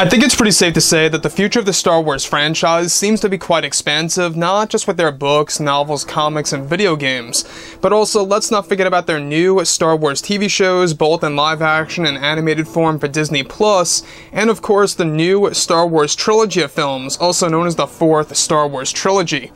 I think it's pretty safe to say that the future of the Star Wars franchise seems to be quite expansive, not just with their books, novels, comics, and video games, but also let's not forget about their new Star Wars TV shows, both in live action and animated form for Disney+, and of course the new Star Wars trilogy of films, also known as the fourth Star Wars trilogy.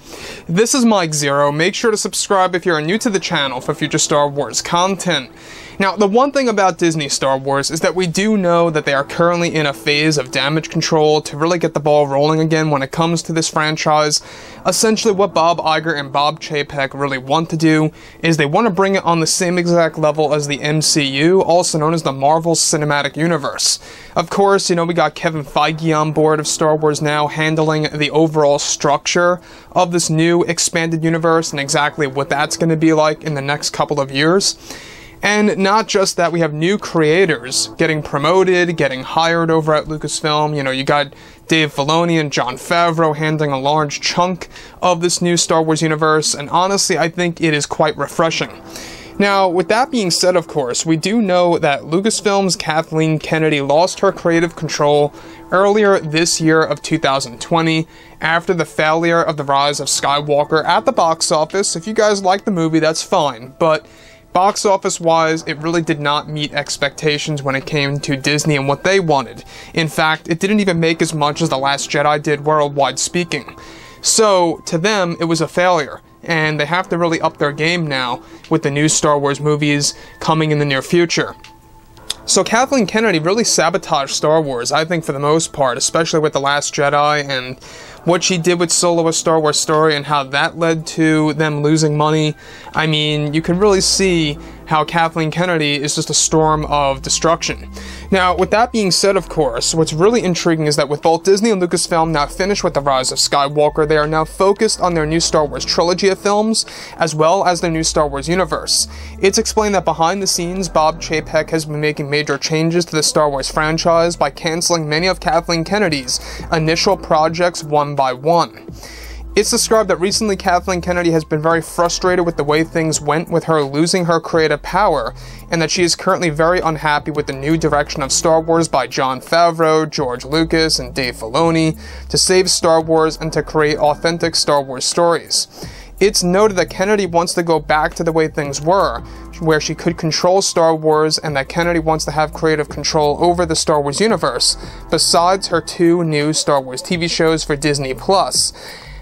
This is Mike Zero. Make sure to subscribe if you're new to the channel for future Star Wars content. Now, the one thing about Disney Star Wars is that we do know that they are currently in a phase of damage control to really get the ball rolling again when it comes to this franchise. Essentially, what Bob Iger and Bob Chapek really want to do is they want to bring it on the same exact level as the MCU, also known as the Marvel Cinematic Universe. Of course, we got Kevin Feige on board of Star Wars now, handling the overall structure of this new expanded universe and exactly what that's going to be like in the next couple of years. And not just that, we have new creators getting promoted, getting hired over at Lucasfilm. You got Dave Filoni and Jon Favreau handling a large chunk of this new Star Wars universe, and honestly, I think it is quite refreshing. Now, with that being said, of course, we do know that Lucasfilm's Kathleen Kennedy lost her creative control earlier this year of 2020 after the failure of The Rise of Skywalker at the box office. If you guys like the movie, that's fine, but box office wise, it really did not meet expectations when it came to Disney and what they wanted. In fact, it didn't even make as much as The Last Jedi did worldwide speaking. So, to them, it was a failure, and they have to really up their game now with the new Star Wars movies coming in the near future. So Kathleen Kennedy really sabotaged Star Wars, I think, for the most part, especially with The Last Jedi and what she did with Solo: A Star Wars Story and how that led to them losing money. I mean, you can really see how Kathleen Kennedy is just a storm of destruction. Now, with that being said, of course, what's really intriguing is that with both Disney and Lucasfilm now finished with The Rise of Skywalker, they are now focused on their new Star Wars trilogy of films, as well as their new Star Wars universe. It's explained that behind the scenes, Bob Chapek has been making major changes to the Star Wars franchise by canceling many of Kathleen Kennedy's initial projects one by one. It's described that recently Kathleen Kennedy has been very frustrated with the way things went with her losing her creative power, and that she is currently very unhappy with the new direction of Star Wars by Jon Favreau, George Lucas, and Dave Filoni to save Star Wars and to create authentic Star Wars stories. It's noted that Kennedy wants to go back to the way things were, where she could control Star Wars, and that Kennedy wants to have creative control over the Star Wars universe, besides her two new Star Wars TV shows for Disney+.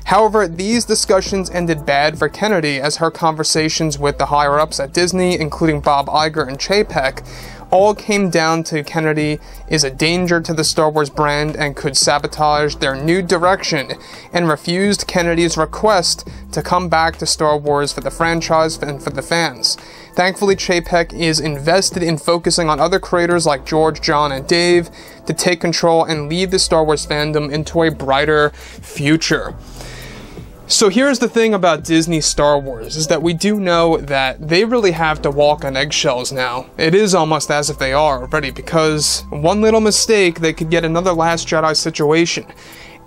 However, these discussions ended bad for Kennedy as her conversations with the higher-ups at Disney, including Bob Iger and Chapek, all came down to Kennedy is a danger to the Star Wars brand and could sabotage their new direction, and refused Kennedy's request to come back to Star Wars for the franchise and for the fans. Thankfully, Chapek is invested in focusing on other creators like George, John, and Dave to take control and lead the Star Wars fandom into a brighter future. So here's the thing about Disney Star Wars, is that we do know that they really have to walk on eggshells now. It is almost as if they are already, because one little mistake, they could get another Last Jedi situation.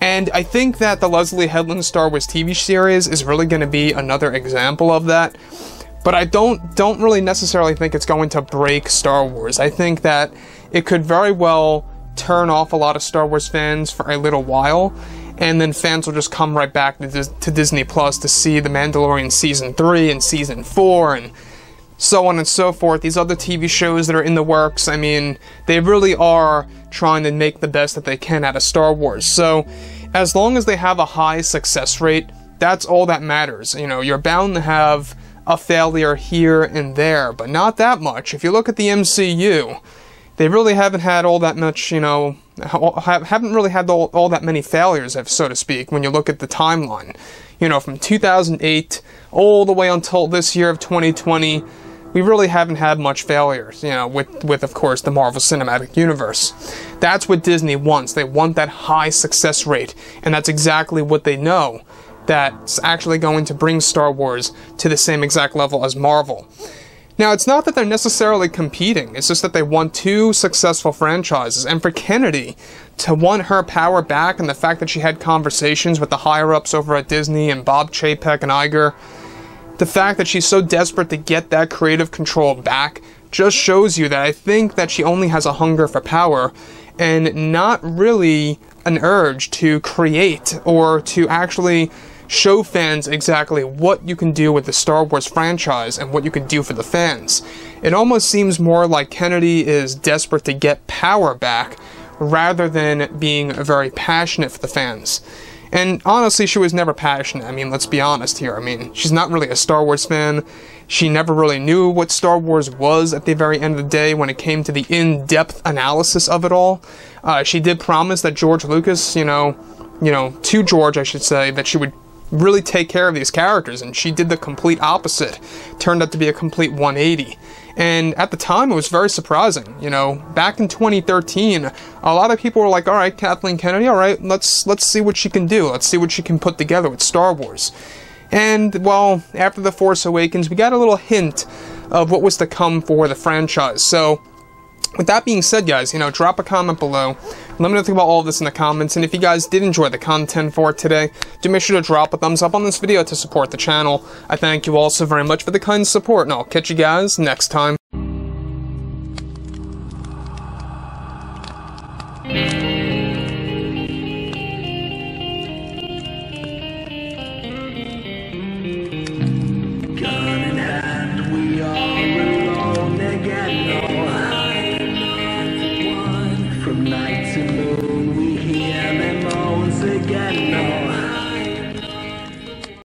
And I think that the Leslie Headland Star Wars TV series is really going to be another example of that. But I don't really necessarily think it's going to break Star Wars. I think that it could very well turn off a lot of Star Wars fans for a little while, and then fans will just come right back to Disney Plus to see The Mandalorian Season 3 and Season 4 and so on and so forth. These other TV shows that are in the works, I mean, they really are trying to make the best that they can out of Star Wars. So, as long as they have a high success rate, that's all that matters. You're bound to have a failure here and there, but not that much. If you look at the MCU, they really haven't had all that much, haven't really had all that many failures, so to speak, when you look at the timeline. From 2008 all the way until this year of 2020, we really haven't had much failures, with of course, the Marvel Cinematic Universe. That's what Disney wants. They want that high success rate, and that's exactly what they know that's actually going to bring Star Wars to the same exact level as Marvel. Now, it's not that they're necessarily competing, it's just that they want two successful franchises, and for Kennedy to want her power back, and the fact that she had conversations with the higher-ups over at Disney and Bob Chapek and Iger, the fact that she's so desperate to get that creative control back just shows you that I think that she only has a hunger for power, and not really an urge to create or to actually show fans exactly what you can do with the Star Wars franchise and what you can do for the fans. It almost seems more like Kennedy is desperate to get power back rather than being very passionate for the fans. And honestly, she was never passionate. I mean, let's be honest here. I mean, she's not really a Star Wars fan. She never really knew what Star Wars was at the very end of the day when it came to the in-depth analysis of it all. She did promise that George Lucas, to George, I should say, that she would really take care of these characters, and she did the complete opposite. Turned out to be a complete 180. And at the time, it was very surprising. Back in 2013, a lot of people were like, all right, Kathleen Kennedy, all right, let's see what she can do. Let's see what she can put together with Star Wars. And, well, after The Force Awakens, we got a little hint of what was to come for the franchise. So, with that being said, guys, drop a comment below. Let me know what you think about all of this in the comments, and if you guys did enjoy the content for today, do make sure to drop a thumbs up on this video to support the channel. I thank you all so very much for the kind support, and I'll catch you guys next time.